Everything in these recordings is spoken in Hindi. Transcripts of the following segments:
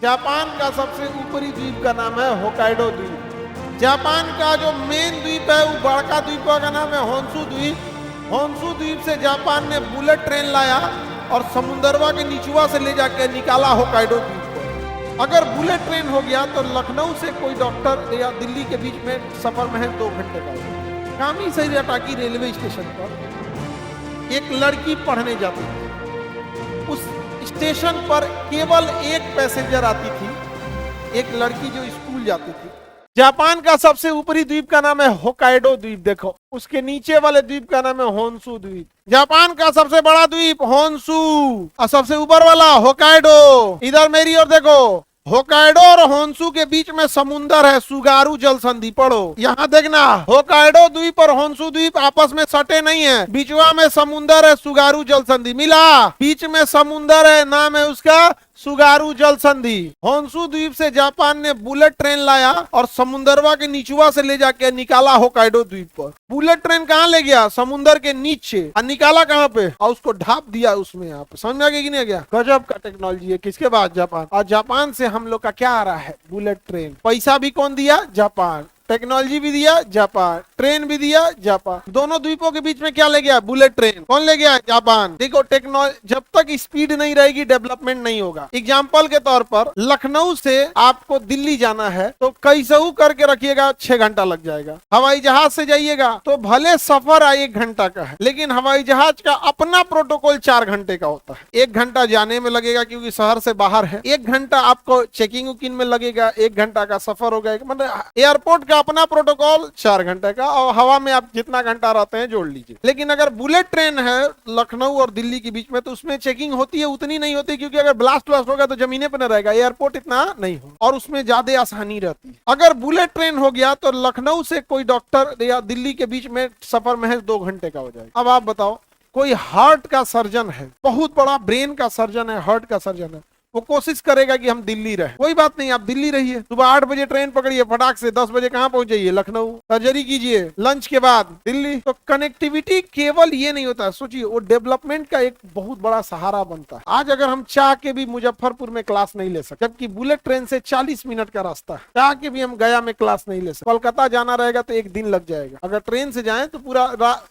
जापान का सबसे ऊपरी द्वीप का नाम है होकाइडो द्वीप। जापान का जो मेन द्वीप है वो बड़का द्वीप का नाम है होन्शु द्वीप। होन्शु द्वीप से जापान ने बुलेट ट्रेन लाया और समुंदरवा के निचुआ से ले जाके निकाला होकाइडो द्वीप को। अगर बुलेट ट्रेन हो गया तो लखनऊ से कोई डॉक्टर या दिल्ली के बीच में सफर में है 2 घंटे का। कामीसरी अटाकी रेलवे स्टेशन पर एक लड़की पढ़ने जाती थी। उस स्टेशन पर केवल एक पैसेंजर आती थी, एक लड़की जो स्कूल जाती थी। जापान का सबसे ऊपरी द्वीप का नाम है होकाइडो द्वीप। देखो उसके नीचे वाले द्वीप का नाम है होन्शु द्वीप। जापान का सबसे बड़ा द्वीप होन्शु और सबसे ऊपर वाला होकाइडो। इधर मेरी ओर देखो, होकाइडो और होन्शु के बीच में समुंदर है, सुगारू जल संधि। पढ़ो यहाँ देखना, होकाइडो द्वीप और होन्शु द्वीप आपस में सटे नहीं है, बीचवा में समुंदर है, सुगारू जल संधि। मिला, बीच में समुंदर है, नाम है उसका सुगारू जल संधि। होन्शु द्वीप से जापान ने बुलेट ट्रेन लाया और समुंदरवा के निचुआ से ले जाके निकाला होकाइडो द्वीप पर। बुलेट ट्रेन कहाँ ले गया? समुंदर के नीचे। और निकाला कहाँ पे? और उसको ढाप दिया उसमें। यहाँ पे समझ में आ गया कि नहीं आ गया? गजब का टेक्नोलॉजी है। किसके बाद? जापान। और जापान से हम लोग का क्या आ रहा है? Bullet train. पैसा भी कौन दिया? जापान। टेक्नोलॉजी भी दिया जापान, ट्रेन भी दिया जापान। दोनों द्वीपों के बीच में क्या ले गया? Bullet train. कौन ले गया? जापान। देखो टेक्नोलॉजी, जब तक स्पीड नहीं रहेगी डेवलपमेंट नहीं होगा। एग्जांपल के तौर पर लखनऊ से आपको दिल्ली जाना है तो कैसहू करके रखिएगा 6 घंटा लग जाएगा। हवाई जहाज से जाइएगा तो भले सफर 1 घंटा का है, लेकिन हवाई जहाज का अपना प्रोटोकॉल 4 घंटे का होता है। 1 घंटा जाने में लगेगा क्योंकि शहर से बाहर है, 1 घंटा आपको चेकिंग उकिंग में लगेगा, 1 घंटा का सफर हो गया। मतलब एयरपोर्ट का अपना प्रोटोकॉल 4 घंटे का, और हवा में आप जितना घंटा रहते हैं जोड़ लीजिए। लेकिन अगर बुलेट ट्रेन है लखनऊ और दिल्ली के बीच में तो उसमें चेकिंग होती है, उतनी नहीं होती, क्योंकि अगर ब्लास्ट होगा तो जमीने पर न रहेगा, एयरपोर्ट इतना नहीं हो, और उसमें ज्यादा आसानी रहती है। अगर बुलेट ट्रेन हो गया तो लखनऊ से कोई डॉक्टर या दिल्ली के बीच में सफर महज 2 घंटे का हो जाएगा। अब आप बताओ, कोई हार्ट का सर्जन है, बहुत बड़ा ब्रेन का सर्जन है, हार्ट का सर्जन है, वो कोशिश करेगा कि हम दिल्ली रहे। कोई बात नहीं, आप दिल्ली रहिए, सुबह 8 बजे ट्रेन पकड़िए, फटाक से 10 बजे कहाँ पहुंच जाइए? लखनऊ। सर्जरी कीजिए, लंच के बाद दिल्ली। तो कनेक्टिविटी केवल ये नहीं होता, सोचिए वो डेवलपमेंट का एक बहुत बड़ा सहारा बनता है। आज अगर हम चाह के भी मुजफ्फरपुर में क्लास नहीं ले सकते, जबकि बुलेट ट्रेन से 40 मिनट का रास्ता है, चाह के भी हम गया में क्लास नहीं ले सकते। कोलकाता जाना रहेगा तो 1 दिन लग जाएगा। अगर ट्रेन से जाए तो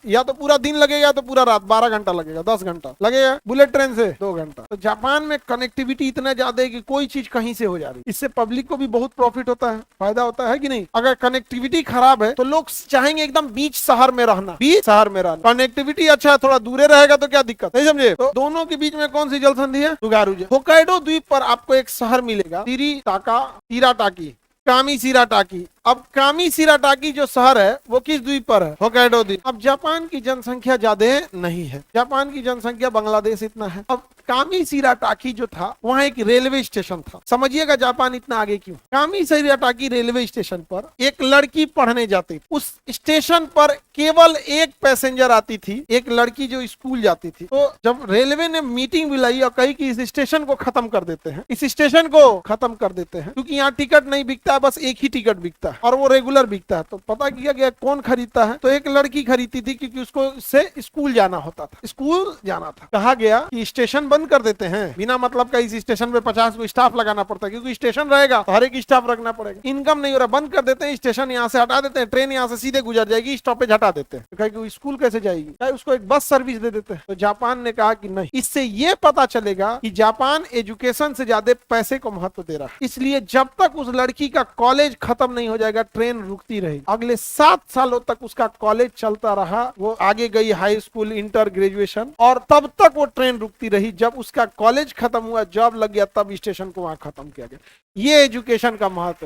या तो पूरा दिन लगेगा, तो पूरा रात 12 घंटा लगेगा, 10 घंटा लगेगा। बुलेट ट्रेन से 2 घंटा। तो जापान में कनेक्टिविटी इतना ज्यादा है कि कोई चीज कहीं से हो जा रही। इससे पब्लिक को भी बहुत प्रॉफिट होता है, फायदा होता है कि नहीं? अगर कनेक्टिविटी खराब है तो लोग चाहेंगे एकदम बीच शहर में रहना, बीच शहर में रहना। कनेक्टिविटी अच्छा है, थोड़ा दूरे रहेगा तो क्या दिक्कत है, समझे? तो दोनों के बीच में कौन सी जल संधि है? सुगारू जल। होकाइडो द्वीप पर आपको एक शहर मिलेगा, शिराटाकी, कामीशिराटाकी। अब कामीशिराटाकी जो शहर है वो किस द्वीप पर है? होकाइडो द्वीप। अब जापान की जनसंख्या ज्यादा नहीं है, जापान की जनसंख्या बांग्लादेश इतना है। अब कामीशिराटाकी जो था वहाँ एक रेलवे स्टेशन था। समझिएगा जापान इतना आगे क्यों। कामीशिराटाकी रेलवे स्टेशन पर एक लड़की पढ़ने जाती थी। उस स्टेशन पर केवल एक पैसेंजर आती थी, एक लड़की जो स्कूल जाती थी। तो जब रेलवे ने मीटिंग बुलाई और कही कि इस स्टेशन को खत्म कर देते हैं, इस स्टेशन को खत्म कर देते हैं, क्योंकि यहाँ टिकट नहीं बिकता है, बस एक ही टिकट बिकता है और वो रेगुलर बिकता है। तो पता किया गया कौन खरीदता है? तो एक लड़की खरीदती थी, क्योंकि उसको से स्कूल जाना होता था, स्कूल जाना था। कहा गया कि स्टेशन बंद कर देते हैं, बिना मतलब का इस स्टेशन पे 50 को स्टाफ लगाना पड़ता है, क्योंकि स्टेशन रहेगा तो हर एक स्टाफ रखना पड़ेगा, इनकम नहीं हो रहा, बंद कर देते हैं, स्टेशन यहाँ से हटा देते हैं, ट्रेन यहाँ से सीधे गुजर जाएगी, स्टॉपेज हटा देते हैं। तो कहे कि स्कूल कैसे जाएगी? कहे उसको एक बस सर्विस दे देते हैं। तो जापान ने कहा कि नहीं, इससे ये पता चलेगा कि जापान एजुकेशन से ज्यादा पैसे को महत्व दे रहा है, इसलिए जब तक उस लड़की का कॉलेज खत्म नहीं हो जाएगा ट्रेन रुकती रहेगी। अगले 7 सालों तक उसका कॉलेज चलता रहा, वो आगे गई हाई स्कूल, इंटर, ग्रेजुएशन, और तब तक वो ट्रेन रुकती रही। जब उसका कॉलेज खत्म हुआ, जॉब लग गया, तब स्टेशन को वहां खत्म किया गया। ये एजुकेशन का महत्व।